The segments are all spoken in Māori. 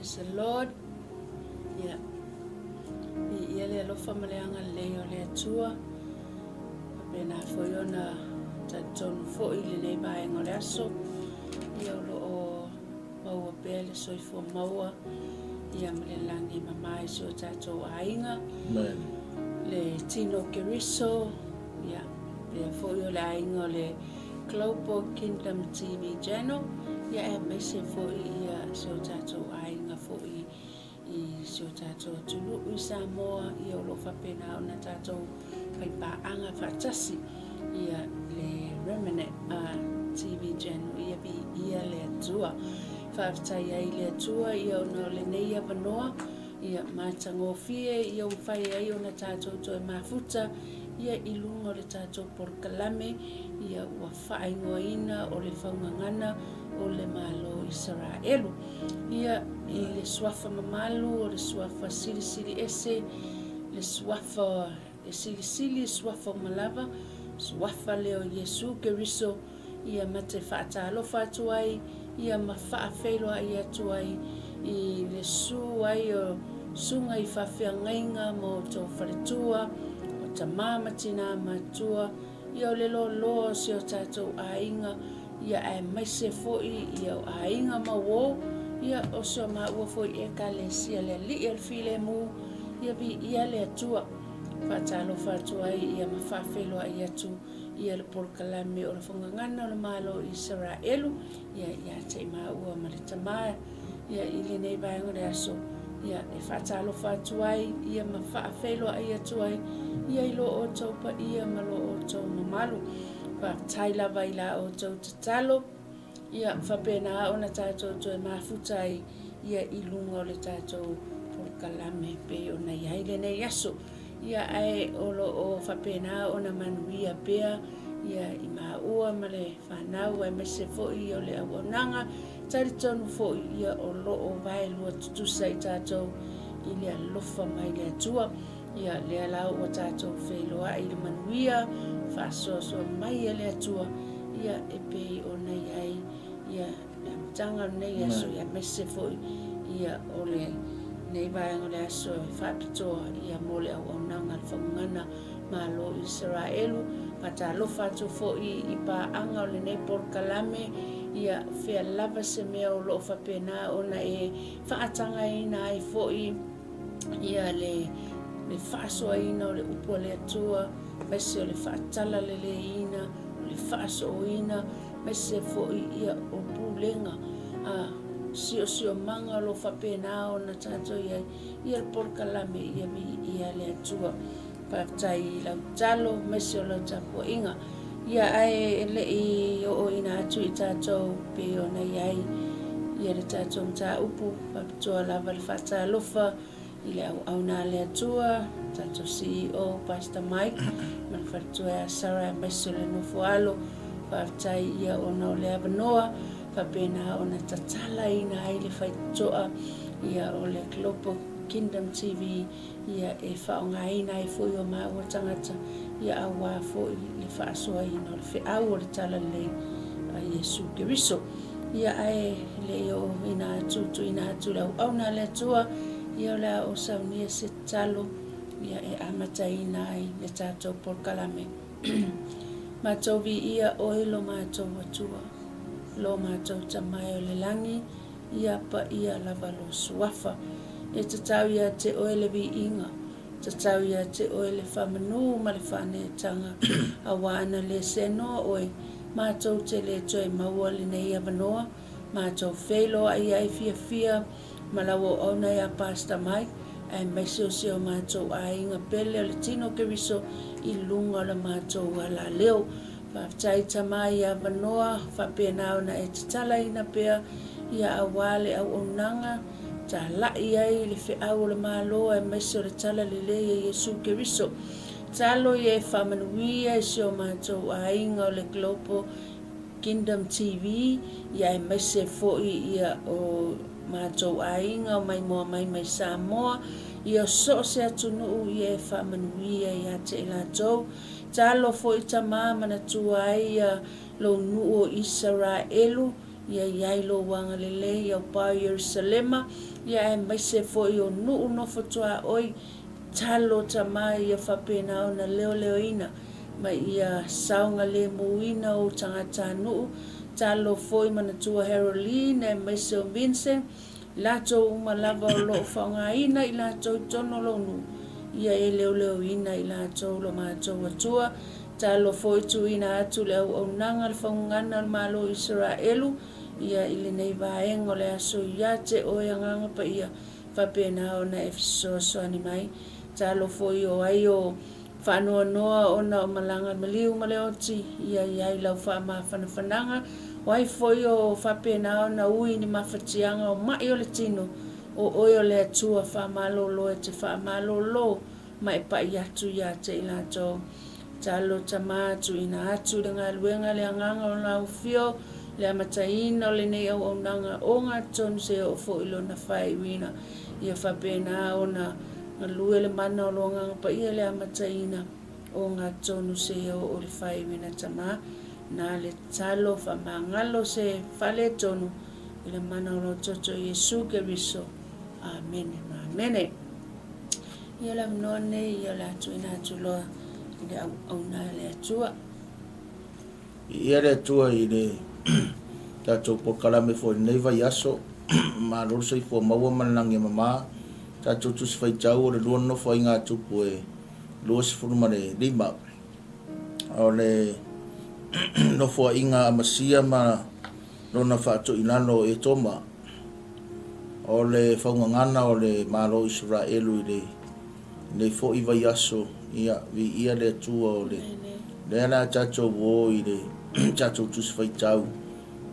Praise the Lord. Yeah. Ia le alofa maleanga leo le atua. Pena foiona tatonu fo ili nei mai ngore aso. Ia o maua pele soifo maua. Ia mele langi mamai so tato ainga. Amen. Le tino keriso. Ia. Le foio le ainga le Global Kingdom TV channel. Ia e mese fo ia so tato ainga fo i so tato tulu i Samoa ia o lo whapena o na tato kai paanga whatasi ia le Remnant TV channel ia bi ia le atua whaftai ai le atua ia o no le neia wanoa ia matangofie ia o whai ai o na tato toi mafuta ia ilunga o le tato 𝚗𝚑𝚑𝗏 ia ua whaingoina o le whaungangana o le Malo Isaraelu. Ia i le suafa mamalu o le suafa 𝚟𝚒𝚙𝚢𝚑𝚝, le suafa e silisili, suafa malava, suafa leo Yesu Keriso, ia mate whaatalofa atu ai, ia ma whaafeiloa i atu ai, i le su ai o sunga i whawhiangainga mo tō wharetua, o ta māmatina matua, ia o le lo si o tātou ainga, ia e maise foi ia o ainga mawo ia o so ma ua foi e ka le sia le li el file mu ia bi ia le atua fatalo fatua ia ma fafelo ia tu ia le 𝚗𝚑𝚑𝗏 o le whangangana o le Malo Isaraelu ia te ma ua ma le tama ia i le nei vai ngore aso ia e fatalo fatua ia ma fafelo ia tu ai ia i lo o taupa ia ma lo o tau mamalu taila vai la o tau tatalo ia whapena o na tātou toi mafutai ia i lunga o le tātou 𝚗𝚑𝚑𝗏 pe o na iai le nei aso ia ai o lo o whapena o na manuia pea ia i maua ma le whanau ai mese foi o le awananga tari tonu foi ia o lo o vai lua tutusa i tātou i le alofa mai le atua ia le alau o tātou wheloa i le manuia whasoa mai e le atua ia e pei o nei ai ia tanga nei aso ia mese foi ia o le nei vaenga le aso whapitoa ia mole au nanga le whangana Malo Isaraelu pata lofa tu foi i paanga o le nei 𝚗𝚑𝚑𝗏 ia whea lava se mea o lo whapena o na e whaatanga ina ai foi ia le whaasoa ina o le upua le atua mese o le whaatala le ina o le whaasoa ina mese foi ia o pulenga sio manga lo whapena o na tato ia le 𝚗𝚑𝚑𝗏 ia mi ia le atua paftai lau talo mese o lau tapo inga ia ai ele i o ina atu i tato pe o na iai ia le tato mta upu papitoa lava le whaatalofa i le au na le atua tato CEO Pastor Mike ma le wharetua Sarah mese le nofo alo paftai ia o na o le avanoa whapena o na tatala ina ai le whaitoa ia o le Global Kingdom TV ia e whaonga ina e fui o maua tangata ia awa fui le whaasoa ina o le whiau o le tala le a Yesu Keriso ia ai le o ina atu ina atu lau au na le atua ia o la o saunia se talo ia e amata ina ai le tātou 𝚗𝚑𝚑𝗏 mātou vi ia oe lo mātou atua lo mātou tamai o le langi ia pa ia lava lo suafa e tatau ia te oe le vi inga tatau ia te oe le whamanu ma le whanetanga awana le seno oe mātou te le toi maua le nei avanoa mātou whelo ai ai fia ma lawo ona ia Pastor Mike ai mese o seo mātou a inga pele o le tino keriso i lunga o le mātou ala leo whaftai tamai a vanoa whapena o na e tatala ina pea ia awale au onanga ta lai ai le whiau le Malo e mese o le tala le Yesu Keriso talo i e whamanuia e seo mātou a inga o le Global Kingdom TV ia e mese foi ia o mātou a inga o mai moa mai Samoa ia so se atunu i e whamanuia i ate i lātou talo foi tama mana tua ia lo nu o Isaraelu ia iai lo wanga lele ia pa Yerusalema ia e maise fo i o nuu no fotua oi talo tama ia whapena o na leo ina ma ia saunga le muina o tangata nuu talo foi mana tua Heroline e maise o Vincent lato umalava o lo whaungaina i lato tono lo nu ia e leo ina i lato lo mato atua talo foi tu ina atu le au nanga le Faugagana le Malo Isaraelu ia i le nei vaenga o le aso ia te o anganga pa ia whapena o na efesoani mai talo foi o ai o whanua noa o na o malanga maliu maleoti ia i lau wha whananga wai foi o whapena o na ui ni mawhatianga o mai o le tino o oi o le atua whamalolo e te whamalolo mai pa i atu ia te i lato talo tamatu ina atu le ngā luenga le anganga o lau fio le amataina o le nei au nanga o ngā tonu se o fo ilo na whai wina ia whapena o na lue le mana o longa pa ia le amataina o ngā tonu se o le whai wina tama na le talo whamangalo se whale tonu i le mana o lo toto Yesu Keriso. Amen. Amen. Ia la mnoa nei ia la atu ina atu loa i le au na le atua. Ia le atua i le tatou pokalame fo nei vai aso ma lor sei fo maua manangi mama tatou tusi faitau o le lua no fo inga tupu e lua sifuru ma le lima o le no fo inga amasia ma lona whaato inano e toma o le Faugagana o le Malo Isaraelu i le fo i vai aso ia le atua o le ana tatou o i le tatou tusi faitau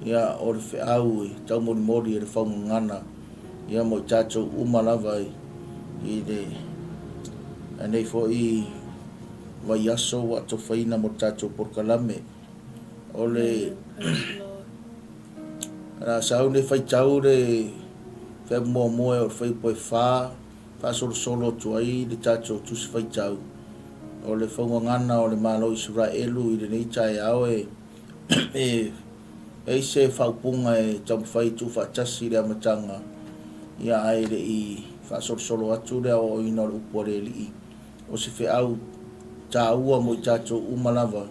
ia o le wheau i tau mori e le Faugagana ia mo i tatou umalava i le anei fo i vai aso wa to faina mo tatou porkalame o le ra sau le faitau le fe mo o fai poi fa solo tu ai le tatou tusi faitau o le Faugagana o le Malo Isaraelu i le nei tai au e se whaupunga e tau whai tu whaatasi le amatanga ia ai le i whaasolo atu le o ina le upore li o se wheau tā ua mo i tātou umalava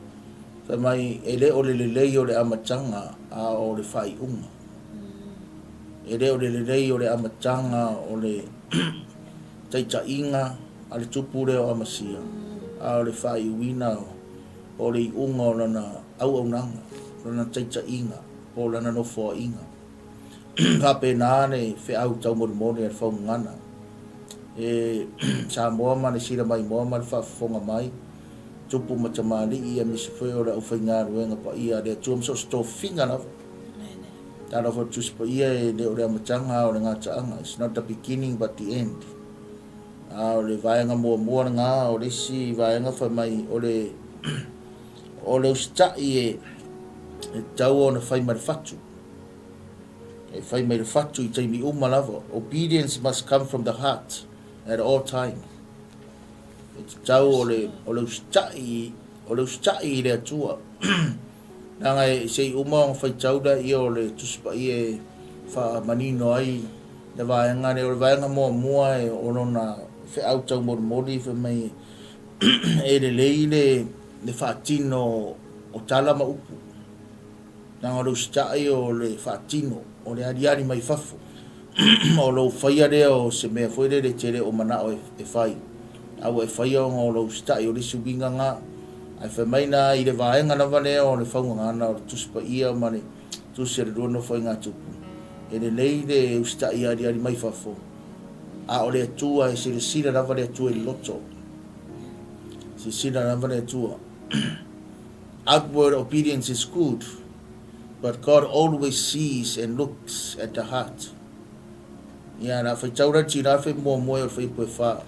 whai mai e le o le lei o le amatanga a o le whai unga e le o le lei o le amatanga o le taita inga a le tupu le o amasia a o le whai uina o le unga o lana au nanga lana taita inga o lana no fo inga hape nane fe au tau mori al Faugagana e sa moa mane sira mai moa mal fa fonga mai tupu matamali ia misi foi o le au whainga ruenga pa ia le tuam so sto finga na tala fo tus pa ia e le o le amatanga o le ngataanga it's not the beginning but the end a o le vaenga mua nga o le si vaenga fa mai o le ustai e tau o na whai mai fatu e whai mai fatu i taimi umalava obedience must come from the heart at all time e tau o le ustai i le atua nanga e sei uma o whai tau da i o le tuspa i e wha manino ai le vaenga ne o le vaenga mua e o nona whi au tau mori wha mai e le leile le whaatino o tala ma upu nanga lo ustai o le whaatino o le ariari mai fafo o lo whaia rea o se mea whaire le tere o mana o e whai au e whaia o lo ustai o le subinga ngā ai whamaina i le vaenga na wane o le Faugagana o le tuspa ia mani tusi le ruano whai ngā tupu e le nei le ustai ariari mai fafo a o le atua e se le sila na wane atua i loto se sila na wane atua outward obedience is good but God always sees and looks at the heart. Ia na whai taura tira whai mua o whai pue wha.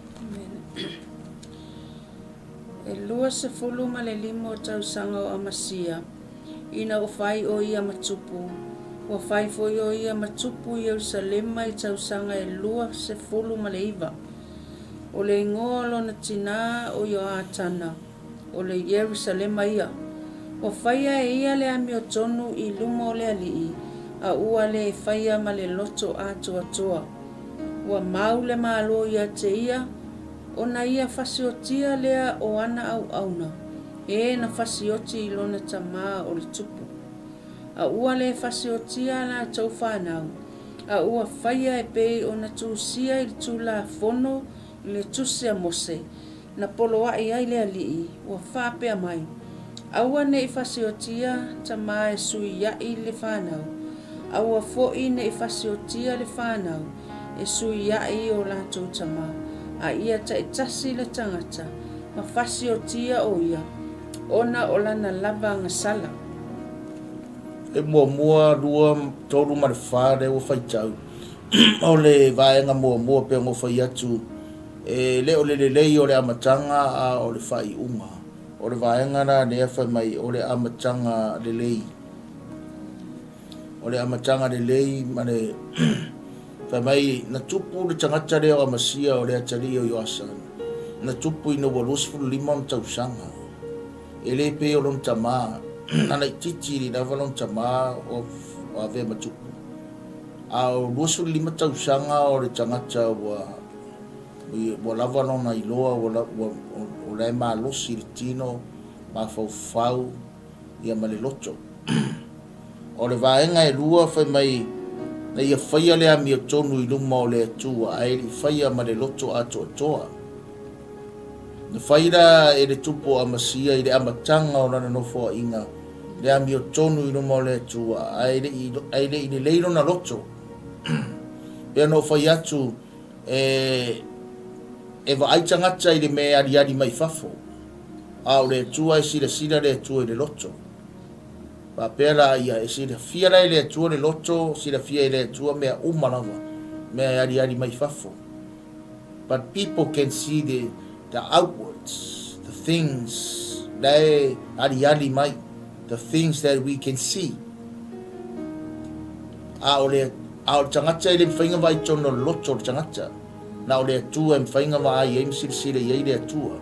E lua se fulu ma le limo tau sanga o amasia. Ina o whai o ia matupu. O whai foi o ia matupu i Yerusalema i tau sanga e lua se fulu ma le iwa. O le ingoa lona tina o yo atana. O le Yerusalema ia. O whaia e ia le ami o tonu i luma o le alii, a ua le whaia ma le loto atoa. Ua mau le malo ia te ia, ona ia whasiotia lea o ana au auna, e na whasioti I lona tamā o le tupu. A ua le whasiotia la tau whanau, a ua whaia e pei o na tūsia I le tūla fono I le tusia mose, na poloa I ai le alii, ua whapea mai. A ua ne I whasiotia tamā e sui iai le whanau, a ua fo'i ne I whasiotia le whanau, e sui iai o lātou tamā, a ia 𝚟𝚑𝚙𝚢𝚅 le tangata, ma whasiotia o ia, ona o lana lava ngasala. E mua rua tolu ma le whare o whaitau. O le vaenga mua pe ngo whai atu. E le o le lei o le amatanga a o le whai unga. O le vaenga na nea whai mai o le amatanga le lei. O le amatanga le lei ma le whai mai na tupu le tangata leo amasia o le atari o yoasan. Na tupu ina walusfulu limon tausanga. E le pe o lon tamaa. Nana I titi li na valon tama o ave matupu. A o luasu lima tausanga o le tangata wa lava lona I loa o le malosi le tino ma fau ia ma le loto. O le vaenga e lua whai mai na ia whaia le ami o tonu I luma o le atua a e whaia ma le loto atoa. Na whaira e le tupo amasia I le amatanga o lana nofo inga le ami o tonu I luma o le atua ai le leilo na loto. Pea no whai atu e wa aitangata I le me ari mai fafo. A o le atua e sira le atua I le loto. Pa pera ia e sira fiara I le atua le loto, sira fia I le atua mea umalawa, mea ari mai fafo. But people can see the outwards, the things they ari mai, the things that we can see. A o tangata I le mwhainga vai tono loto o tangata. Na o le atua e mwhainga vai e msirisire I le atua.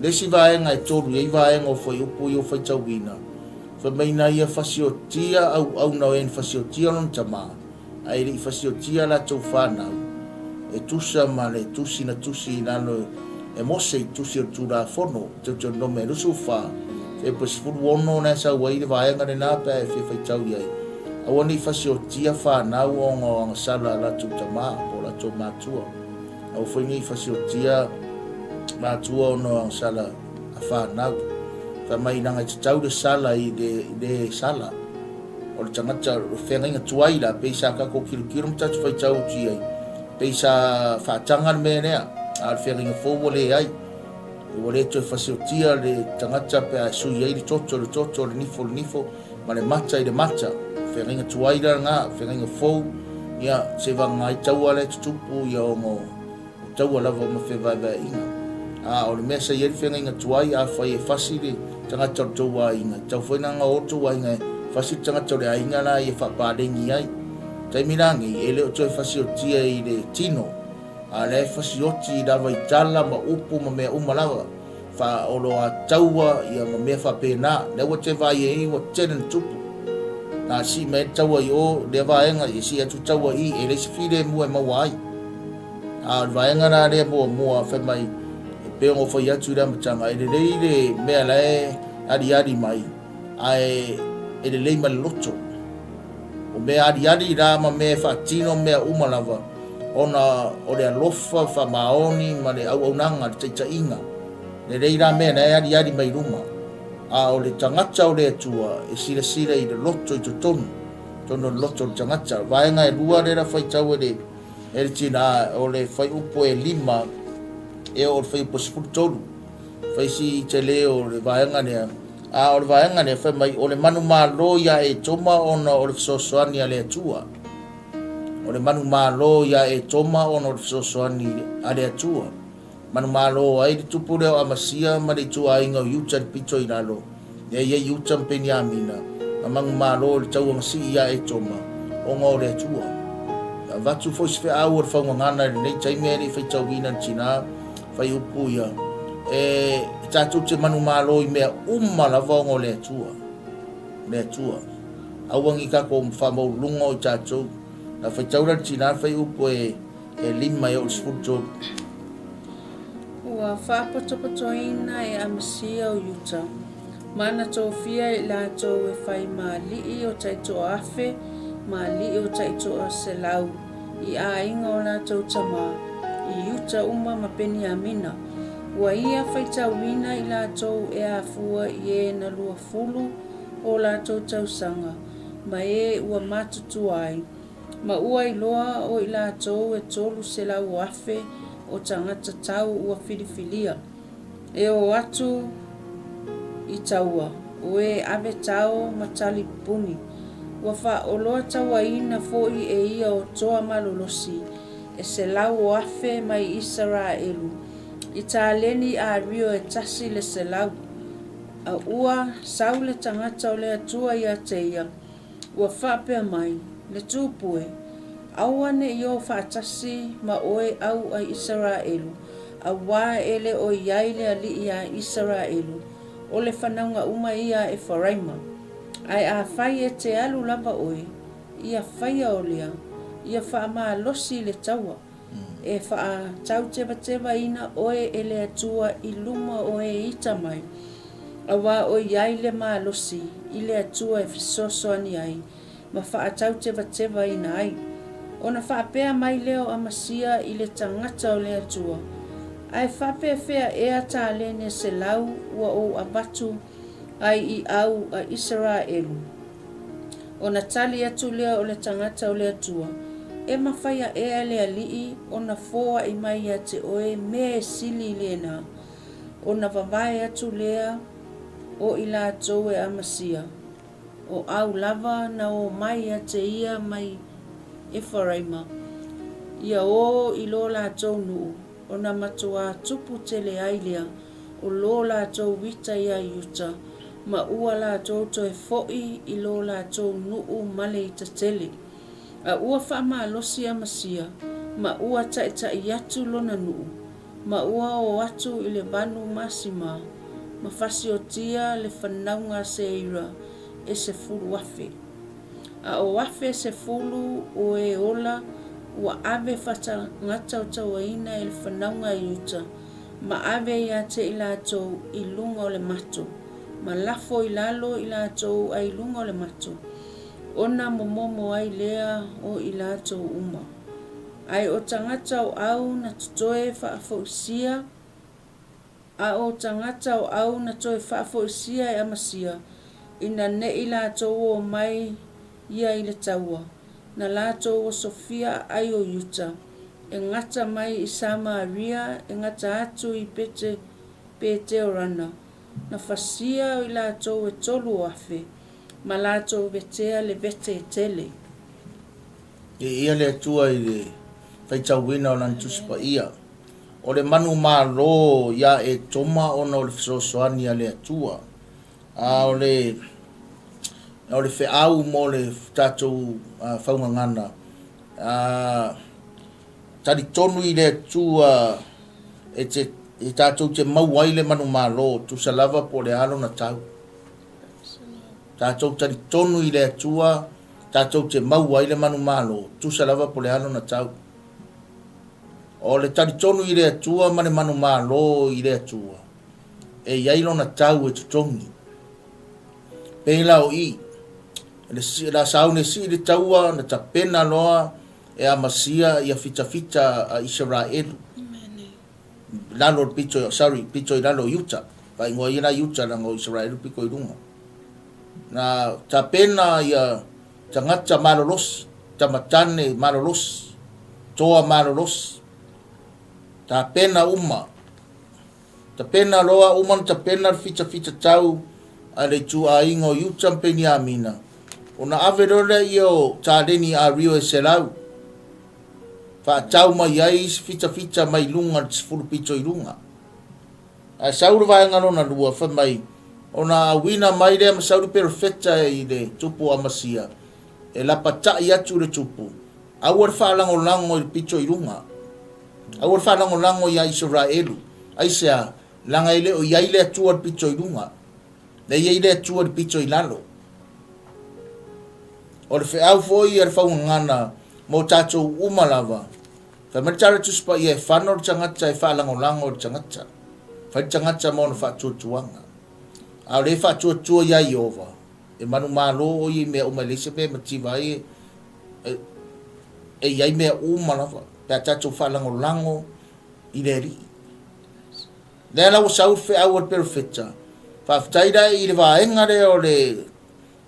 Lesi vaenga e toru e vaenga o whai upu I o whai tauina. Wha meina ia whasiotia au nao e whasiotia lon tama. Ai le whasiotia la tau whanau. E tusa ma le tusi na tusi nano e mose tusi o tūra fono. Tau no me rusu wha. E pasifuru ono na sa wai le vaenga le nāpea e whai tau iai. Awa ni whasiotia whanau o ngā sala la tau tama po la tau mātua. Au whaingi whasiotia mātua o ngā sala a whanau. Ka mai nanga te tau le sala I le sala. O le tangata whenga inga tuai la, peisa kako kiru mtatu whai tau ti ai. Peisa whaatanga me nea, a le whenga inga fōwa le ai. E wale toi whasiotia le tangata pe a sui ai le toto, le nifo, ma le mata I le mata. Whenga inga tuai la ngā, whenga inga fōu, ia se wanga I taua le tutupu ia o ngō. Taua lava o ma whewai inga. A o le mesa I whenga inga tuai a whai e whasi le tangata o tau inga. Tau whainanga o tau inga whasi tangata o le ainga la I e whaparengi ai. Tai mirangi e leo toi whasi o tia I le tino. A le whasi o ti lava I tala ma upu ma mea umalawa. Wha olo a taua I a ma mea whapena. Lewa te vai e iwa tenen tupu. Na si me taua I o le vaenga I si atu taua I e le si while mua e maua ai. A vaenga na rea mua whamai. Peo ngō whai atu rea matanga, e le leile mea lae ari mai, ai e le leima le loto. O mea ari rā ma mea whaatino mea umalawa, ona o le alofa, whamaoni, ma le au nanga, le taita inga. Le leira mea lae ari mai ruma. A o le tangata o le atua, e sira I le loto I tono loto le tangata. Vaenga e lua rera whai tau e le tina, o le whai upo e 5, e o le whai pasipuru tolu. Whai si te leo le vaenga nea. A o le vaenga nea whai mai o le manu Malo ia e toma ona o le whasosoani a le atua. O le manu Malo ia e toma ona o le whasosoani a le atua. Manu Malo ai le tupu leo amasia ma le tua inga o yuta le pito I lalo. Ia yuta mpeni amina. A manu Malo le tau amasi ia e toma o ngā le atua. A vatu fo se au o le whaungangana le nei taimea le whai tauina tina. Whai upu ia, e tātou te manu Malo I mea lava o le atua. awang ika ko whamaulunga o tātou. Na whaitaura tina whai upo e lima e o sfuto. Ua whaapotopotoina e amasia o yuta. Mana tō fia i la tō e whai maali'i o taito afe, maali'i o taito a selau. I a inga o la tō tama, i yuta uma mapeni a mina. Ua ia whaitauina i la tō e a fua i e na lua fulu o la tō tausanga. Ma e ua matutu ai. Ma ua i loa o i la tō e tolu selau afe o tangata tau ua filifilia. E o atu i taua, o e ave tau matali puni. Ua wha o loa taua ina foi e ia o toa malolosi, e se lau o afe mai Isaraelu. I tā leni a rio e tasi le se lau. A ua sau le tangata o le atua i a teia. Ua wha pia mai, le tūpue. Awane i o wha tasi ma oe au a Isaraelu. A wā ele o iai le ali i a Isaraelu. O le whanaunga uma ia e wharaima. Ai a whai e te alu lava oe. Ia whai o lea. Ia wha maa losi le taua. E wha tau tewa ina oe e le atua i luma oe ita mai. A wā o iai le maa losi. I le atua e fisoso ani ai. Ma wha tau tewa ina ai. Ona whapea mai leo amasia i le tangata o le atua. Ai whapea whea ea tā lene se lau ua o abatu ai i au a Isaraelu. Ona tali atu lea o le tangata o le atua. E mawhaia ea lea lii ona foa i mai a te oe me sili lena. Ona vavae atu lea o i la atou e amasia. O au lava na o mai a te ia mai e wharaima. Ia o i lo la atou nuu. O na matua tupu tele ailea. O lo la atou wita ia yuta. Ma ua la atou to e foi i lo la atou nuu male i tele. A ua whaama alosi amasia. Ma ua taita i atu lona nuu. Ma ua o atu i le vanu masima. Ma fasi o tia le whanaunga seira e se fulu wafe. A o wafe se fulu o e ola ua ave whata ngata o taua ina e le whanaunga i uta. Ma ave ia te i lātou i lunga o le mato. Ma lafo i lalo i lātou ai lunga o le mato. Ona momomo ai lea o i lātou uma. Ai o tangata o au na tutoe whaafausia. A o tangata o au na toe whaafausia e amasia. Ina ne i lātou o mai ia i le taua. Na lātou o Sofia ai o yuta. E ngata mai i Samaria, e ngata atu i pete o rana. Na fasia o i lātou e tolu afe. Ma lātou vetea le vete e tele. E ia le atua i le whaitauina o nantuspa ia. O le manu Malo ia e toma ona o le fisosoani a le atua. O le wheau mo le tātou Faugagana. Tari tonu i le atua e tātou te mau ai le manu Malo. Tu salava po le alo na tau. Tātou tari tonu i le atua. Tātou te mau ai le manu Malo. Tu salava po le alo na tau. O le tari tonu i le atua ma le manu Malo i le atua. E iailo na tau e tutongi. Peila o i. La saune si le taua na tapena loa e amasia ia fita a Isaraelu. Lalo pito i lalo yuta. Pa ingoa ina yuta na ngo Isaraelu piko i runga. Na tapena ia tangata malolosi, tamatane malolosi, toa malolosi. Tapena uma. Tapena loa uma tapena fita tau ale tu a ingo yuta peni amina. Ona averole io tāleni a rio e se lau. Fa tau mai ai fita mai lunga fulu pito i lunga. A sauru vai ngalona lua fa mai. Ona wina mai le ma sauru perfecta i le tupu amasia. E la pata i atu le tupu. Awar fa lango i pito i lunga. Awar fa lango i Isaraelu. Ai sea langa ile o iaile atu al pito i lunga. Le iaile atu al pito i lalo. O le wheau foi ar Faugagana mo tātou umalava. Fa matara tu spa ia whano le tangata e whaalangolango le tangata. Fa tangata mo na whaatuatuanga. A le whaatuatua ia i ova. E manu malo o i mea umalese me mativai e iai mea umalava. Pea tātou whaalangolango i le ri. Lea lau sau wheau al perfecta. Whaftaira i le vaenga le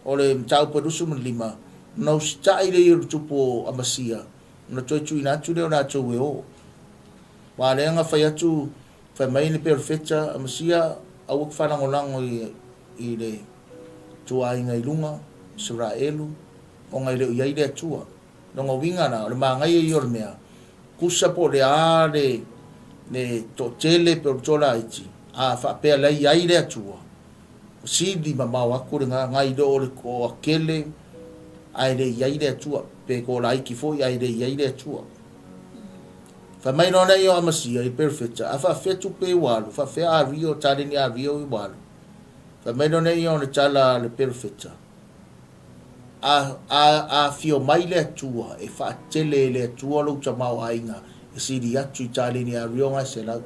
o le tau parusu man lima. No sta i le i tupo amasia. Na toi tu ina tu le na tu we o. Wa le nga fai atu fai mai le perfecta amasia au ka fana ngolango i le tu ai ngai lunga Isaraelu o ngai le ia ile tua. No winga na le ma ngai i or mea. Kusa po le a le to tele per tola iti. A fa pe la ia ile tua. Si di mama wa ku nga ngai do le ko akele ai le ia ile tua. Pe ko la iki fo ia ile tua. Fa mai no nei o amasia i perfecta. A fa fetu pe walu, fa fe a rio tale ni a rio i walu. Fa mai no nei o le tala le perfecta. A fio mai le tua e fa tele le tua lo tamau ainga. E si di atu i tale ni a rio ngai se lau.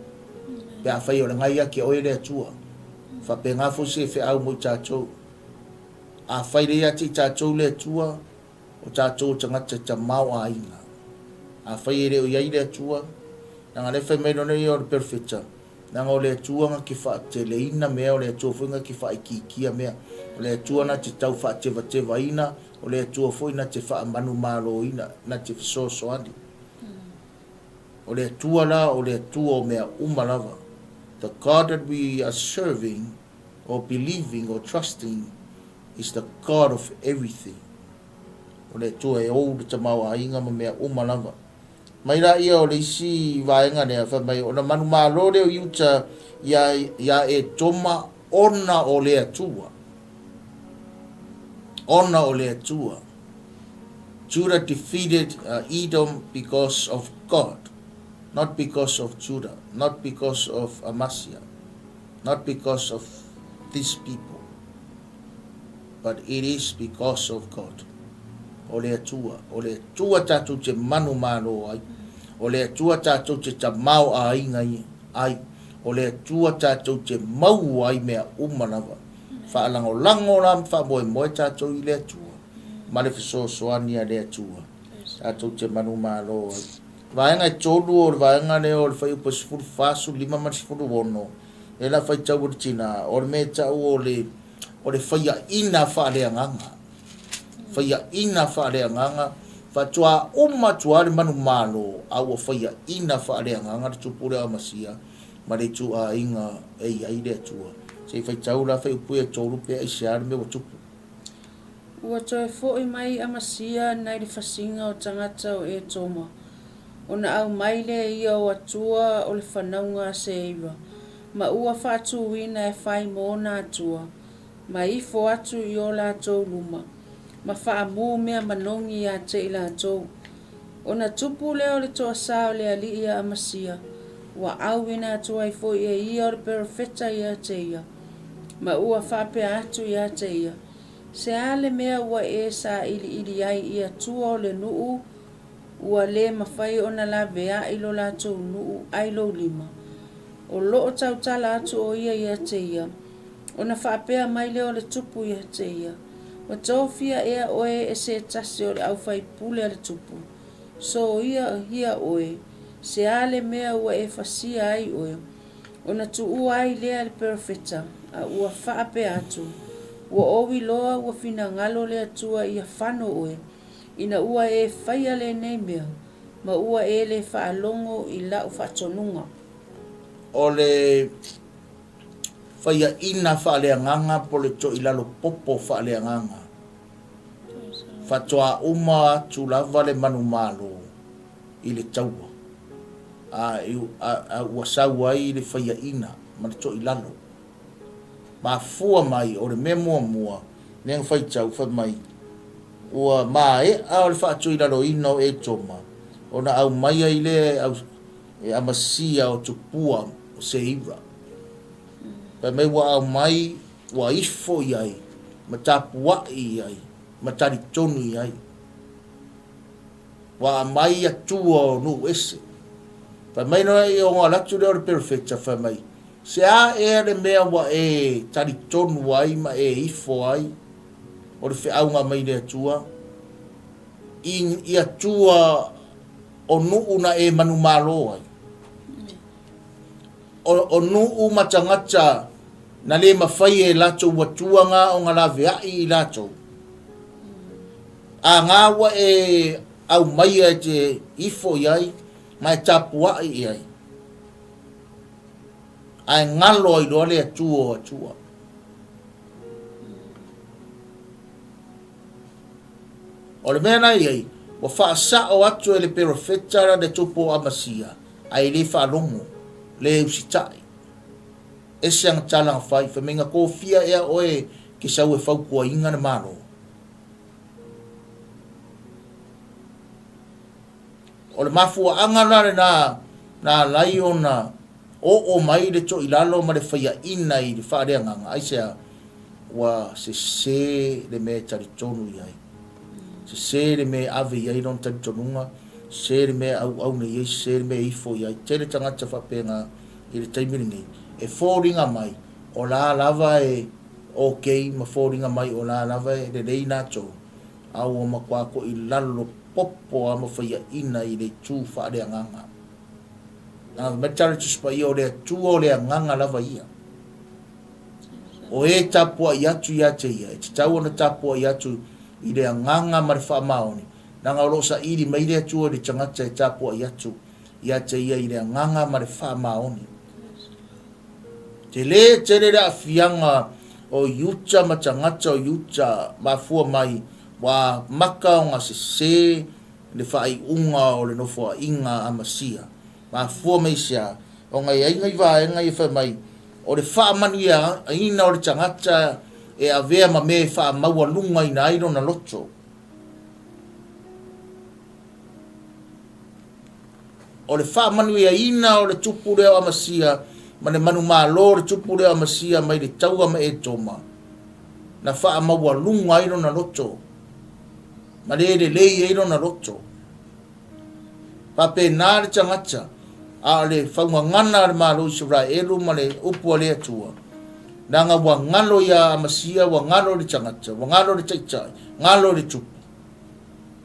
Pe a fai o le ngai aki o le tua. Fa pe ngafo se fe au mo tatou. A fai le ati tatou le tua. O tātou tangata tamau a inga. A whai ere o iai lea tua. Nanga le whai mei nonei o le perfecta. Nanga o lea tua nga ki wha te leina mea. O lea tua whinga ki wha ikikia mea. O lea tua na te tau wha teva ina. O lea tua whoi na te wha manu malo ina. Na te fisoso ani. O lea tua la o lea tua o mea umalava. The God that we are serving or believing or trusting is the God of everything. O le tua e ou le tamau a inga ma mea umalava. Mai la ia o le isi vaenga nea whamai o na manu malo leo iuta ia e toma ona o lea tua. Ona o lea tua. Judah defeated Edom because of God, not because of Judah, not because of Amasia, not because of these people, but it is because of God. O lea tua tātou te manu malo ai, o lea tua tātou te tamau a inga ai, o lea tua tātou te mau ai mea umanava, whaalango la wha moe tātou i lea tua, male fisosoani a lea tua, tātou te manu malo ai. Vaenga e tolu o vaenga ne o le whai upa sifuru fasu, 5 mani sifuru wono, e la whai tau tina, o le mea tau o le whaia ina wha lea nganga. Whaia ina wha lea nganga, wha tua tuare manu malo, au o whaia ina wha lea nganga, le tupure a masia, ma le tu a inga e iai lea tua. Se whai tau la whai upu e tolu pia i seare me o tupu. Ua toi fōi mai a masia nai le whasinga o tangata o e toma. O na au mai le ia o atua o le whanaunga se ewa. Ma ua whātu wina e whai mōna atua. Ma ifo atu i o la tau luma. Ma whaamu mea manongi a te ila tau. O na tupu leo le toa sao le ali ia a masia. Wa au wina atua i fo ia ia o le perfecta ia te ia. Ma ua whape atu ia te ia. Se ale mea ua e sa ili ai ia tua o le nuu. Ua le mawhai o na la vea ilo la tau nuu ailo 5. O loo tau tala atu o ia te ia. O na whaapea mai leo le tupu ia te ia. Wa tōwhia ea oe e se tasi o le au whai pule le tupu. So ia hia oe. Se ale mea ua e whasia ai oe. O na tu ua ai lea le perfecta. A ua whaapea atu. Ua owi loa ua fina ngalo le atua ia whano oe. Ina ua e whaia le nei mea. Ma ua e le whaalongo i lau whatonunga. O le whaia ina whaalea nganga po le to ilalo popo whaalea nganga. Whatoa uma tu lava le manu malo i le taua. A ua sau ai le whaia ina ma le to ilalo. Ma fua mai o le mea mua neng whai tau whai mai. Ua maa e au le whaatu ilalo ino e toma. O na au mai ai le au e amasia o tupua o se ira. Pa mai wa au mai wa ifo iai, ma tapua iai, matari tonu i ai. Wa mai atua no ese. Pa mai no e o ngā latu leo le perfecta fa mai. Se a e le mea wa e tari tonu ai ma e ifo ai. O le whiau ngā mai le atua. I atua o nuu na e manu malo ai. O nuu matangata na le mawhai e lato watuanga o ngā lawe ai i lato. A ngā wa e au mai e te ifo iai, mai tapua i iai. Ai ngalo i roa le atua o atua. O le mea nai iai, wa whaasa o atu e le perofetara de tupo amasia, ai le whaalongo, le usitai. E seanga talang whai, whamenga ko fia ea oe ki sau e whaukua inga na maro. O le mafua angana na lai o na o mai le to ilalo ma le whaia ina i le whaarea nganga. Ai sea wa se le me tari tonu iai. Se le me ave iai non tari tonunga. Se le me au ne iai, se le me ifo iai. Te le tangata whapenga i le taimiri nei. E fōringa mai o la lava e okay ma fōringa mai o la lava e le reina tō. Au o makwako i lalo popo a mawhaia ina i le tū whaarea nganga. Nā metare tu spa ia o lea tū o lea nganga lava ia. O e tapua i atu i ate ia. E te tau ana tapua i atu i lea nganga ma le wha maoni. Nā ngā rosa iri mai lea tū o le tangata e tapua i atu i ate ia i lea nganga ma le wha maoni. Te le a fianga o yuta ma tangata o yuta ma fua mai wa maka o ngā se le whai unga o le nofua inga amasia. Ma fua mai sia o ngai aingai wā e ngai whai mai o le wha manu ia ina o le tangata e a vea ma me wha maua lunga ina airo na loto. O le wha manu ia ina o le tupu leo amasia ma le manu malo le tupu leo amasia mai le taua ma e toma. Na wha maua lunga airo na loto. Ma le lei eiro na loto. Pape nā le tangata, a le whaungangana le Malo Isaraelu ma le upua le atua. Nanga wa ngalo ia amasia, wa ngalo le tangata, wa ngalo le taitai, ngalo le tupu.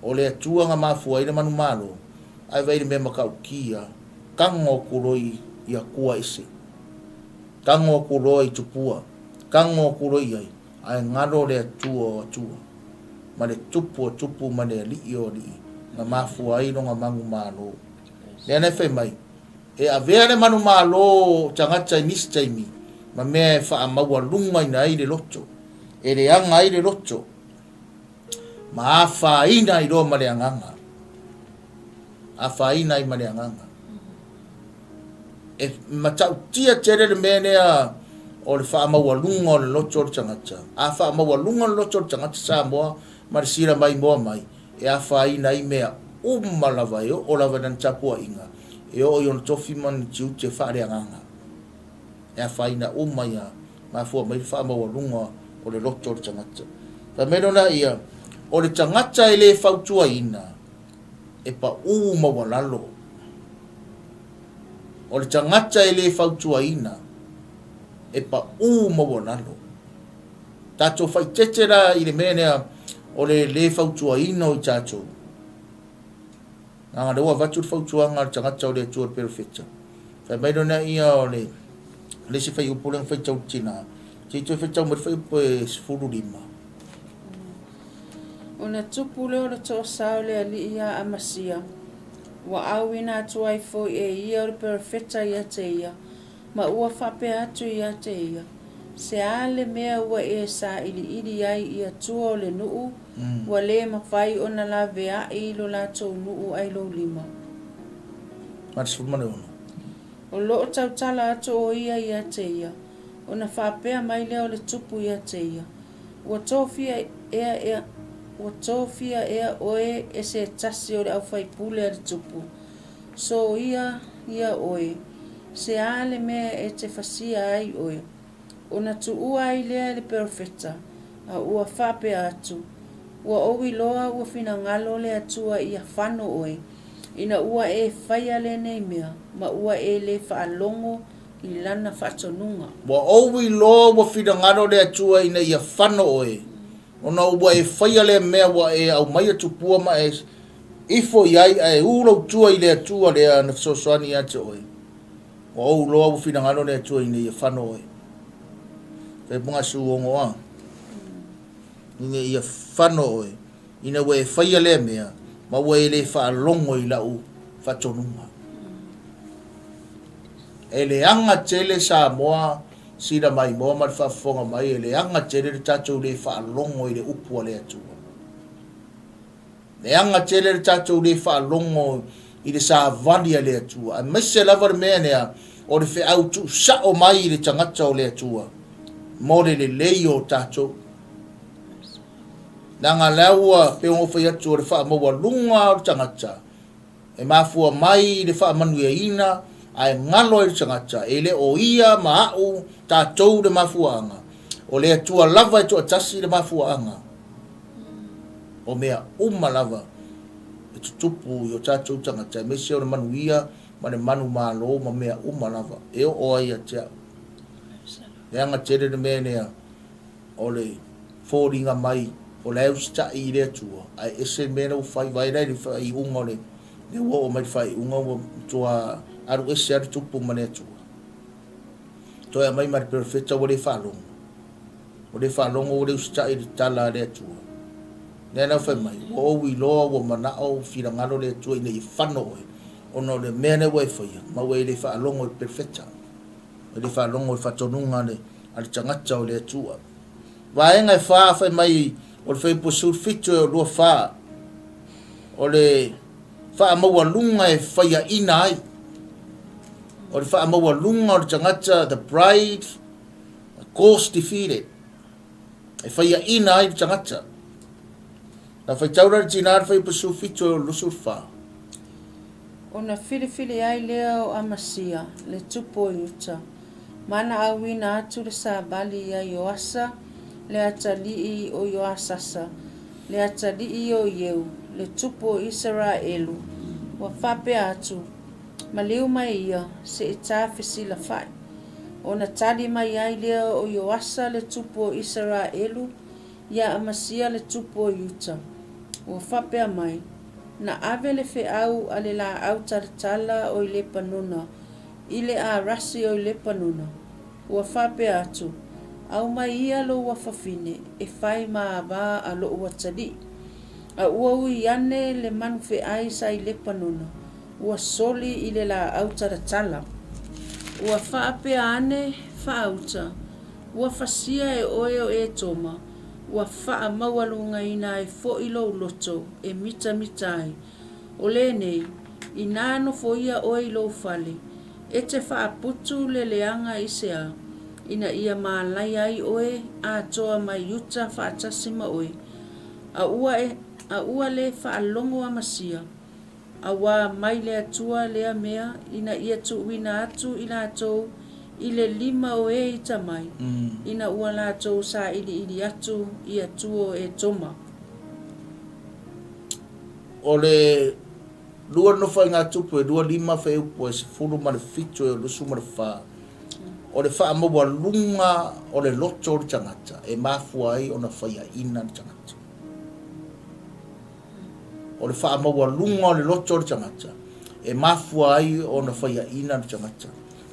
O le atua nga mafua ina manu malo, ai vai le mea makau kia, kango kuroi ia kua ese. Kango kuroi tupua, kango kuroi ai, ai ngalo le atua o atua. Ma le tupu ma le li o li na mafua ino nga mangu malo. Le ne fe mai e avea le manu malo tangata i nisi taimi ma mea e wha maua lunga ina i le loto e le anga i le loto ma awha ina i roa ma le anganga awha ina i ma le anganga e matau tia tere le mea nea o le wha maua lunga o le loto o le tangata a wha maua lunga o le loto o le tangata sa moa ma le sira mai moa mai e a whai nei mea lava e o lava nan tapua inga e o yon tofi man tiu te whaare anganga e a whai na ia ma fua mai wha maua lunga o le loto o le tangata ta merona ia o le tangata e le whautua ina e pa maua lalo o le tangata e le whautua ina e pa maua lalo tato whai tetera i le menea o le whautua ino i tātou. Nā rewa vatu whautua ngā tangata o le atua le perofeta. Whai mairona ia o le se whai upo le whai tau tina. Te toi whai tau mara whai upo e sifuru lima. O na tupu leo le tō sao le ali ia amasia. Wa awina atu ai fo e ia o le perofeta ia te ia. Ma ua whape atu ia te ia. Se ale mea ua e sa ili ai ia tua o le nuu, wa le mawhai o na la vea i lo la tau nuu ai lo lima. Mati sifumane ono. O loo tau tala atu o ia te ia, o na whapea mai leo le tupu ia te ia. Ua tōwhia ea oe e se tasi o le au whai pule a le tupu. So ia oe, se ale mea e te whasia ai oe. O na tu ua ai lea le perofeta, a ua whape atu, ua owi loa ua finagalo le atua ia fano oe ina ua e faia lenei mea ma ua e lē fa'alogo i lana fa'atonuga. Wa owi lo wa finangano le atua ina ia whano oe. Ona ua e whaia le mea wa e au mai atupua ma e ifo iai e uro tua i le atua lea na sosoani ate oe. Wa owi lo wa finangano le atua ina ia whano oe. Whai punga suongo a. Ina ia whano oe. Ina wa e whaia le mea ma wa e le whaalongo i lau whatonunga. E le anga tele sa moa sida mai moa ma whafonga mai e le anga tele le tatou le whaalongo i le upua le atua. Le anga tele le tatou le whaalongo i le sa valia le atua. A mese lava mea nea o le whi au tu sa o mai i le tangata o le atua. Mo le lei o tatou. Nanga laua pe o whi atu o le wha maua lunga o le tangata. E mafua mai le wha manuia ina ai ngalo i tangata e le o ia maau tātou le mafuanga o le atua lava i toa tasi le mafuanga o mea lava e tutupu i o tātou tangata me se o le manuia ma le manu malo ma mea lava e o ai atia le anga tere le mea nea o le fōringa mai o le austa i le atua ai ese mea u whai vai rai i unga le ua o mai whai unga o toa aru ese aru tupu mane atua. Toa mai mari perfecta o le whalongo. O le whalongo o le usta i tala le atua. Nea nau whai mai, o ui loa o mana o whirangaro le atua ina i whano oe. Ono le mea ne wai whaia, ma wai le whalongo i perfecta. O le whalongo i whatonunga le ali tangata o le atua. Waenga e whaa whai mai o le whaipo sulfito e o lua whaa. O le whaa maua lunga e whaia ina ai. O le wha maua lunga o le tangata, the bride, the course defeated. E whaia ina ai le tangata. Na whai taura le tina whai pasu fito o lusul wha. O na whiriwhiri ai lea o amasia, le tupo i uta. Mana awina atu le sa bali ia i o asa, le atalii o i o asasa, le atalii o ieu, le tupo o Isaraelu, wa whape atu. Ma leo mai ia se e 𝚟𝚑𝚎𝚢𝚅. O na tali mai ai lea o Ioasa le tupu o Isaraelu, ia amasia le tupu o Iuta. O whapea mai, na ave le whiau a le la au taratala o i le panuna, i le a rasi o i le panuna. O whapea atu, au mai ia lo wa whawhine, e whai maa wā a lo ua tali. A ua ui ane le manu whiai sa i le panuna. Ua soli i le la auta tala. Ua whaapea ane whaauta. Ua whasia e oe o e toma. Ua wha mawalunga ina e fo ilo loto e mita ai. O le nei, i nāno fo ia oe ilo fale. E te whaaputu le leanga i sea. Ina ia maalai ai oe a toa mai yuta whaatasima oe. A ua le whaalongo amasia. Awa mai le atua lea mea ina ia tuuina atu ina atou i le 5 o e ita mai. Ina ua la atou sa ili atu i atuo e toma. O le lua no whai ngā tupu e 2 5 whai upo e se furu ma le fito e o lusu ma le wha. O le wha maua lunga o le loto o le tangata e mafua ai o na whai a ina le tangata. O le wha maua lunga o le loto o le tangata e mafua ai o na whaia ina le tangata.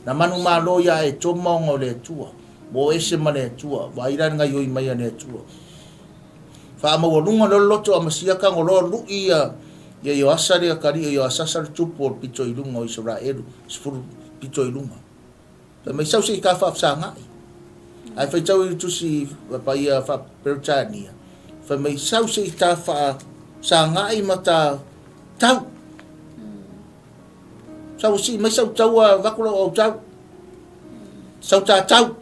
Na manu malo ia e tomaonga o le atua. Mo ese ma le atua. Wairanga yoi mai le atua. Wha maua lunga le loto a masiaka ngolo lu ia yo asari a kari yo asasa le tupu o pito i lunga o Isaraelu. Sifuru pito i lunga. Fa mai sausi i ka wha sa ngai. Ai whai tau i tusi pa ia wha perutania. Fa mai sausi i ka wha sa ngai mata tau. Sau si mai sau tau a vakula o tau. Sau ta tau.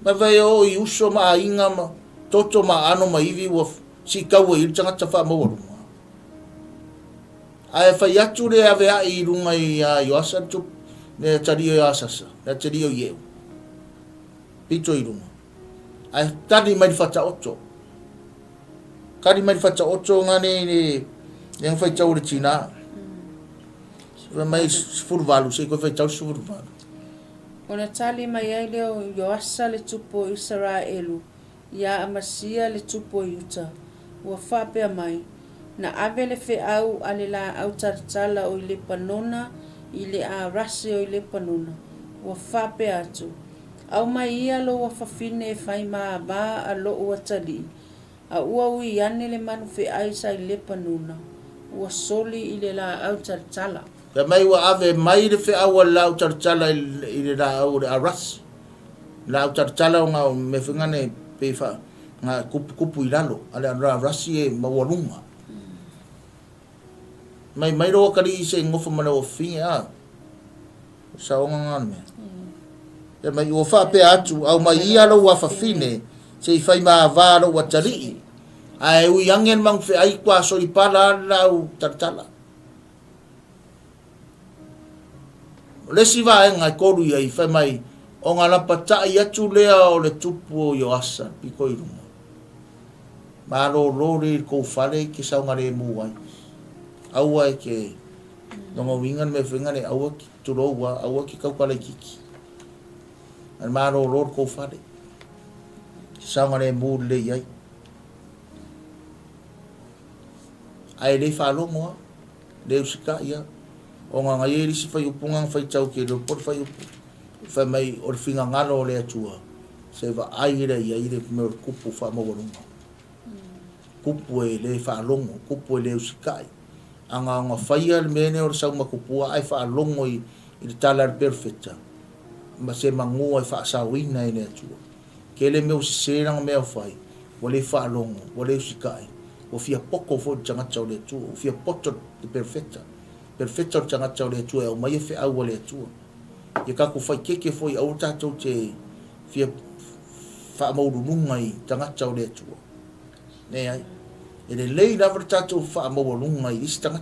Ma vai o i uso ma inga ma toto ma ano ma iwi wa si kau i tangata wha mawarunga. Ai whai atu le ave a i runga i Ioasa tu ne tari o asasa. Ne tari o ieu. Pito i runga. Ai tani mai whata oto. kari mai fa ocho ngane ni yang fa chau China mai furvalu se ko fa chau furvalu ona tali mai ai leo yo asa le tupo Isaraelu ia amasia le tupo yuta ua whapea mai na ave le wheau ale la au taratala o le panona i le a rasi o le panona ua whapea atu au mai ia lo ua whawhine e whai maa ba a lo ua tali a ua ui ane le manu wheai sa i le panona ua soli i le la au taratala ya mai wa ave mai le wheau la au taratala i le la au le a rasi la au taratala o ngā me whingane pe wha ngā kupu i lalo ale a rasi e mawalunga mai roa kari i se ngofa mana o whinge a sa o ngangana mea e mai ua whapea atu au mai ia lo ua whawhine se i whai maa vāro ua tarii ai ui angen mang wheai kua sori pala lau taratala lesi va e ngai koru ia i whai mai o ngā lapa tai atu lea o le tupu o yo asa piko i runga Malo lori ko fale ki sa ngare muai aua ke nongo wingan me fingane aua ki turowa aua ki kau kala kiki an malo lor ko fale ki sa ngare mu le yai ai le falo mo le usika ia o nga ngai si fai upungang fai chau ke lo por fai fai mai or finga ngalo le atua se va ai re ia ire me kupu fa mo longa kupu e le fa longo kupu e le usikai anga nga faia le mene or sa makupua ai fa longo i talar perfecta ma se mangu ai fa sa wina ine atua ke le meu serang meu fai wale fa longo wale usikai o fia poco fo changa chau le atua o fia poto de perfecta perfecta changa chau le atua o mai fe au wale atua ye ka ku fai keke foi au tatou te fia fa maurununga i changa chau le atua ne ai ele lei na tatou fa maurunga i istanga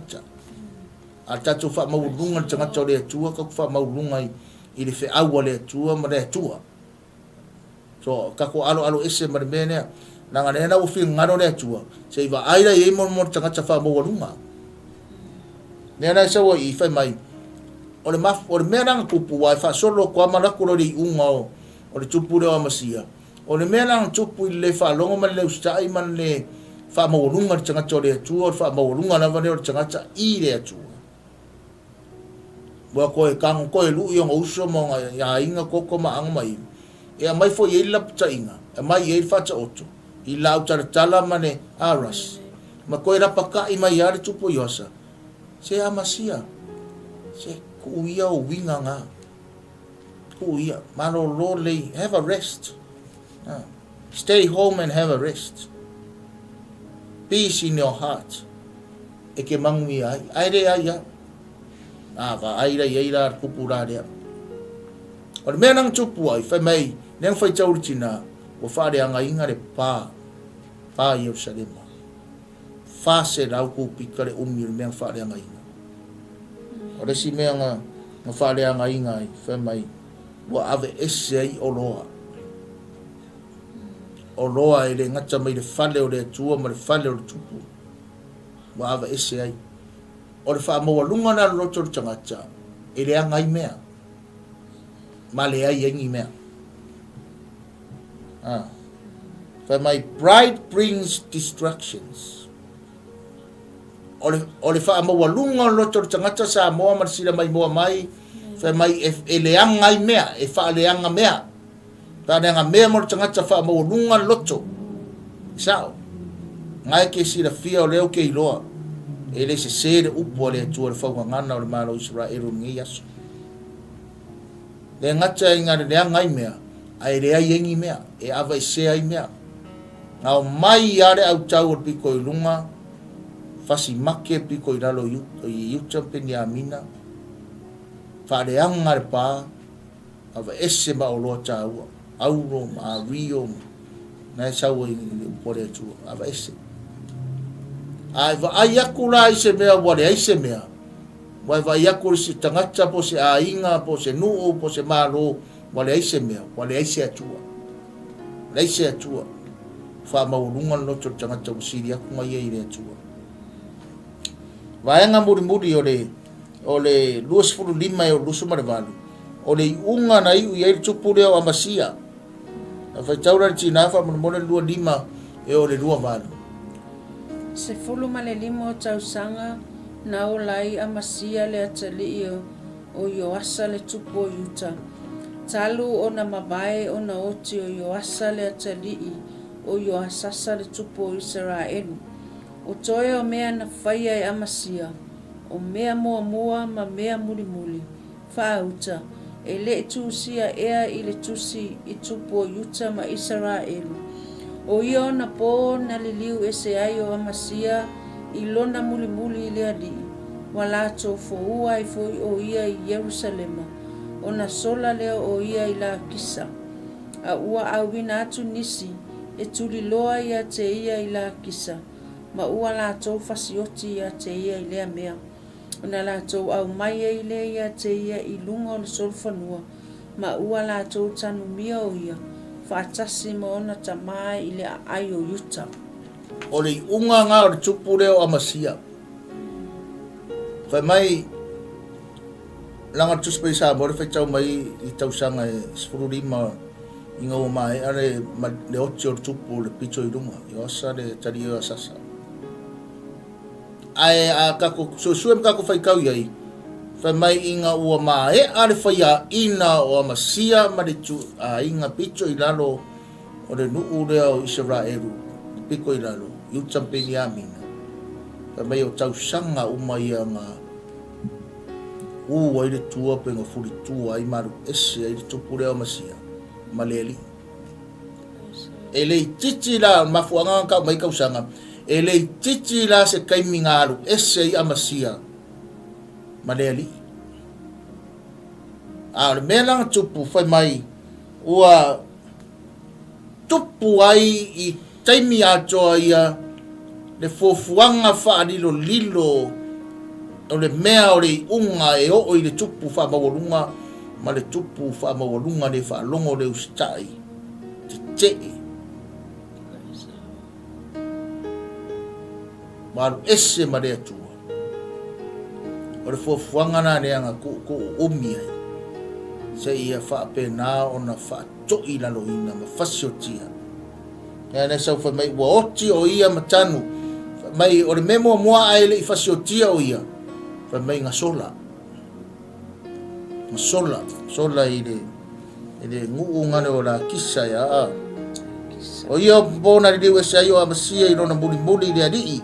a tatou fa maurunga changa chau le atua ka fa maurunga i le fe au wale atua ma le atua so ka ko alo ese ma mene na ngane na o fi ngaro le atua se va aira e mo changa cha fa maurunga ne na sa wo i fa mai o le maf o le mena kupu wa fa solo ko amala ko le unga o le tupu le amasia o le mena tupu le fa longo ma le ustai man le fa maulunga changa chore tu o fa maulunga na vane o changa cha i le tu wa ko e kang ko e lu yo uso mo ya inga koko ma ang mai e mai fo ye lap cha inga e mai ye fa cha oto i lau cha tala mane aras ma ko era paka i mai yar tupu yosa se amasia se kuia o winga nga kuia malo lo le have a rest stay home and have a rest peace in your heart e ke mangui ai re ai ya va ai re ai ra kupura re o me nang tupu ai fa mai nang fa chau china o fa re anga inga re pa Yerusalem fa se rau ku pikare umir me fa re anga inga o le si mea nga whare anga inga i whamai wa ave ese ai o loa e le ngata mai le whale o le atua ma le whale o le tupu wa ave ese ai o le wha maua lunga na roto o tangata e le anga i mea ma le ai engi mea whamai pride brings distractions o le wha maua lunga roto o tangata sa moa marsila mai moa mai whamai e le anga i mea e wha le anga mea tāne ngā mea mora tangata wha maurunga loto. Sao? Ngai ke sira fia o leo ke iloa. E le se sere upo le atua le Faugagana o le Malo Isaraelu ngi aso. Le ngata i ngare lea ngai mea. Ai rea yengi mea. E awa i sea i mea. Ngau mai are au tau o piko i lunga. Fasi make piko i lalo i 𝚗𝗚𝗏𝗡𝗏𝗏. Whareanga re pā. Awa ese ma o loa tāua. Auro ma rio na saua i pore atu ava ese ai va ai akula i se mea wale ai se mea vai vai akula si tangata po se ainga po se nuu po se malo wale ai se mea wale ai se atua whamaurunga loto tangata usiria kunga ia i rea tua. Vaenga muri o le 25 o lusu marevalu. O le unga na iu i tupu leo amasia. Na whaitaura ni tina wha mone 25 e o le 2 Se fulu male limo tausanga na o lai amasia le atali o yoasa le tupu o yuta. Talu o na mabae o na oti o yoasa le atali o yoasasa le tupu o Isaraelu. O toe o mea na whaia e amasia. O mea mua ma mea muli. Whaauta. E le tusia ea i le tusi i tupu o yuta ma Isaraelu. O ia na po na liliu ese ai o amasia i lona muli le ali. Wala to fo ua i fo o ia i Jerusalema. O na sola leo o ia i la kisa. A ua awina atu nisi e tuli loa ia te ia i la kisa. Ma ua la to fasioti ia te ia i lea mea. O na la to au mai i lea ia te ia i lunga o le solfanua. Ma ua la to tanu mia o ia. Whaatasi mo ona tamai i le ai o yuta. O le unga ngā o le tupu leo amasia. Whai mai langa tuspei sa mo le whaitau mai i tausanga e sfururima i ngau mai ale le oti o le tupu le pito i runga. I osa le tari o asasa. Ai a kako suem kako whaikau iai. Whai mai inga ua mai ale whaia ina o amasia ma le tu a inga pito i lalo o le nuu leo Isaraelu. Piko i lalo. Iutampe ni amina. Whai mai o tausanga umaia ngā ai le tua pe ngā furi tua ai maru ese ai le tupu leo amasia. Maleli. E le titi la mafuanga ka mai kausanga. E le titi la se kaimi ngaru ese ai amasia. Maleli. A le mea tupu whai mai ua tupu ai i taimi atoa ia le fofuanga whaarilo lilo o le mea o le unga e o i le tupu whamawalunga ma le tupu whamawalunga le whaalongo le ustai te maru ese ma le atua o le fofuanga na neanga ko umi ai se ia whaapena o na whaatoi lalo ina ma whasiotia e ne sau whai mai ua oti o ia matanu mai o le memo mua ai le i whasiotia o ia whai mai ngā sola i le nguu ngane o la kisa ia o ia bona li liwe sa io amasia i lona muli le alii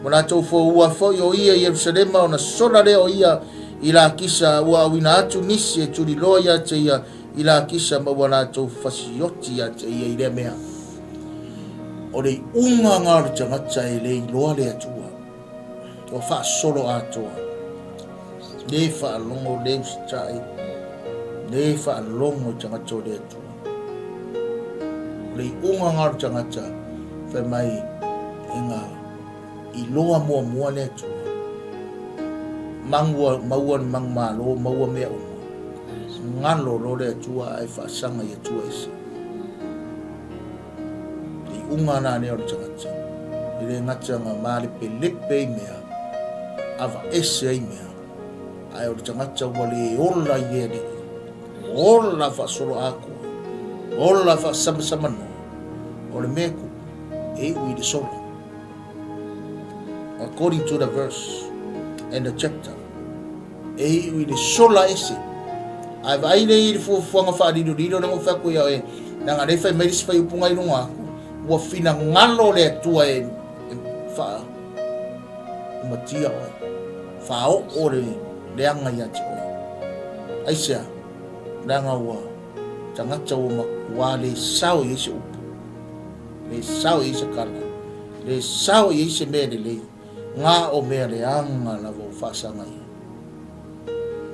mo na tau fo ua fo o ia i Jerusalema o na sola le o ia i la kisa ua awina atu nisi e turi loa ia te ia i la kisa ma ua na tau fasioti ia te ia i le mea o le unga ngā tangata e le loa le atua o wha solo atoa le wha longo le ustai le wha longo tangata o le atua o le unga ngā tangata whai mai e ngā i loa mua le atua maua Malo maua mea uma ngalo lo le atua ai wha sanga i atua isi unga na ne o tangata i le ngata ngā maari pe lepe i mea awa ese i mea ai o tangata wale ola i eri ola wha solo aku ola wha sama no o le meku e ui le solo according to the verse and the chapter e ui le sola ese ai vai le i le fuanga wha riro na ngofako ia e nanga le whai meiris whai upunga i runga aku ua fina ngalo le atua e wha umatia oe wha o le anga i ati oe aisea leanga ua tangata ua makua le sao i eise upu le sao i eise kala le sao i eise mea le lei ngā o mea le anga lava o whaasanga i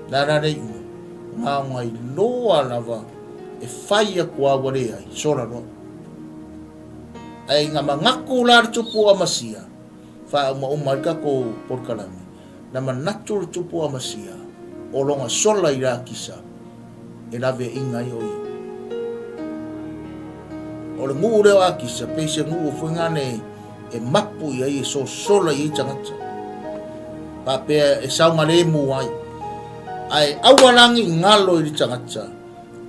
nana rei ngā ngai loa lava e whaia kua wale ai sora roa ai ngā mangaku la tupu amasia fa uma ka ko porkalami na manatu tupu amasia o longa sola i la kisa e lave inga i oi o o le ngu leo akisa pe se ngu fuingane e mapu ia i so sola i tangata pa pe e saunga le mu ai awalangi ngalo i tangata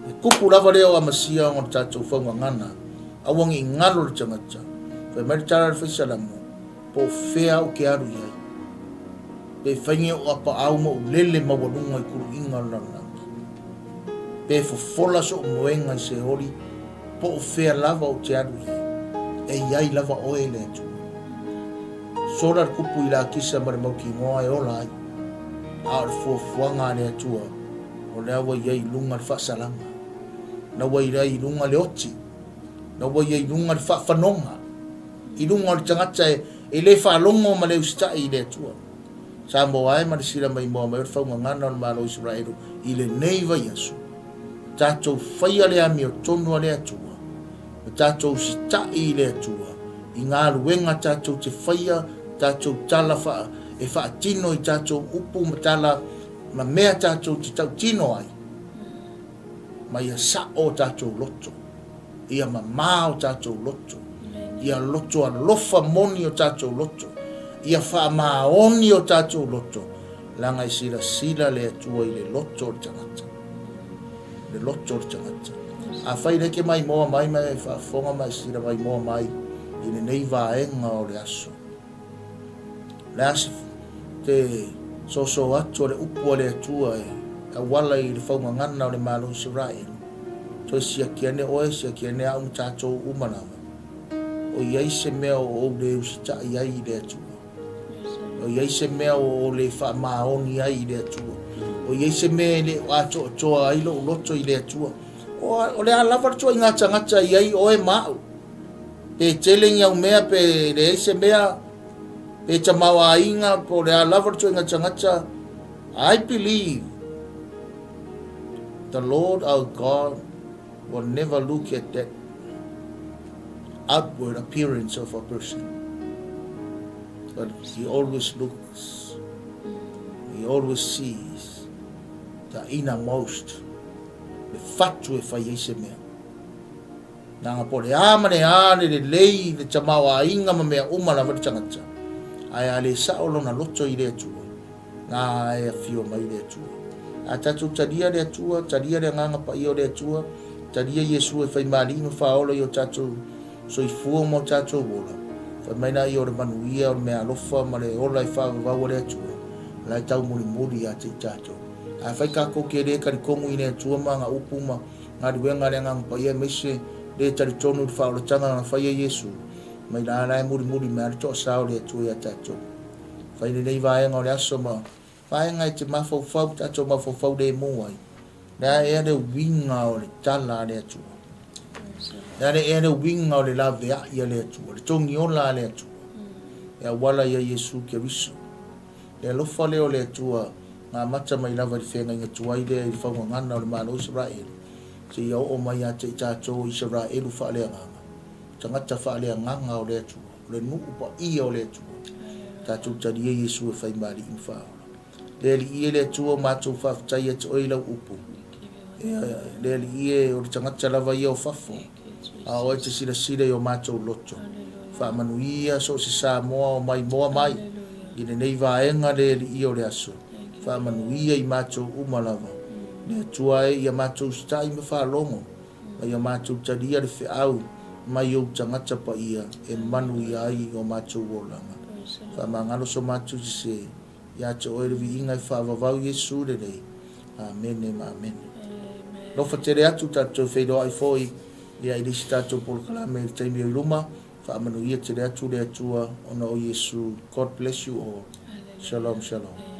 e kupu lava leo amasia o tatou Faugagana awangi ngalo i tangata pe maritara le faisalamu po fea o ke aru ia pe whainge o apa au mo lele mawalunga i kuru inga lana pe fofola so moenga i se hori po fea lava o te aru ia e iai lava oe le atu sora kupu i la kisa mare mauki ngoa e ola ai a fuafuanga le atua o le awa iai lunga le whaasalanga na wai rai lunga le oti na wai iai lunga le whaafanonga i lunga le tangata e le whaalongo ma le ustai i le atua sa mo ai ma le sira mai moa mai Faugagana o le Malo Isaraelu i le neiva iasu tatou whaia le ami o tonu le atua tatou sitai i le atua i ngā ruenga tatou te whaia tatou tala e whaatino i tatou upu matala ma mea tatou te tau tino ai ma ia sa o tatou loto ia ma o tatou loto ia loto a lofa moni o tatou loto ia wha maoni o tatou loto langa i sila le atua i le loto o tangata le loto o tangata a whai reke mai moa mai mai whafonga mai sila mai moa mai i le nei vaenga o le aso le aso te so atu o le upu o le atua e a wala i le Faugagana o le Malo Isaraelu to sia kiane oe sia kiane au tatou umanawa o iai se mea o le usita iai i le atua o iai se mea o le whaamaoni ai i le atua o iai se mea le ato toa ai lo loto i le atua o le alava toa i ngata iai oe mau pe telling au mea pe le se mea pe tamawa inga po le alava toa i ngata I believe the Lord our God will never look at that outward appearance of a person, but he always looks, he always sees the innermost, the fatu e whai se mea. Nanga po le amane ane le lei le tamawa inga ma mea umana wadi tangata. Ai ale saolo na loto i le atua. Nga ai a fio mai le atua. A tatu tadia le atua, tadia le nganga pa io le atua, tadia Yesu e whai marino whaola i o tatu so i fua mo tatu wola. Whai maina i o le manuia o le mea alofa ma le ola i whawa le atua. Lai tau muri a te tatu. A whai kako ke le karikongu i le atua ma nga upuma, ngā ruenga le nganga pa ia mese, le tari tonu le whaola tanga na whai a Yesu. Mai la lai muri mea le toa sao le atua i a tatu. Whai le nei vaenga o le aso ma, vaenga i te mafau tatu mafau le muai. Nea ea le winga o le tala le atua. Nea ea le winga o le lave a ia le atua, le tongi ola le atua. Ea wala ia Yesu ke riso. Le alofa leo le atua, ngā mata mai lava di whenga inga tuai le i Faugagana o le Malo Isaraelu. Se ia o mai a te tātou Isaraelu whaalea nganga. Tangata whaalea nganga o le atua, le nuu pa ia o le atua. Tātou taria Yesu e whai mari in whaola. Le li ie le atua mātou whawhatai e te oilau upu. Le li ie o le tangata lava ia o whafo. A o e te sira i o mātou loto. Whaamanuia so se sā moa o mai moa mai. I le nei vaenga le li ie o le aso. Whaamanuia i mātou umalava. Le atua e ia mātou stai me whaalongo. Ma ia mātou taria le whiau. Mai o tangata pa ia e manu i ai o mātou wolanga. Whaamangalo so mātou se ia te oere vi ingai whaavavau Yesu le rei. Amen e ma amen. Lofa tere atu tātou whaido ai fōi. Ia i lisi tātou polokalame i taimi o iluma. Whaamanu ia tere atu le atua ona o Yesu. God bless you all. Shalom, shalom.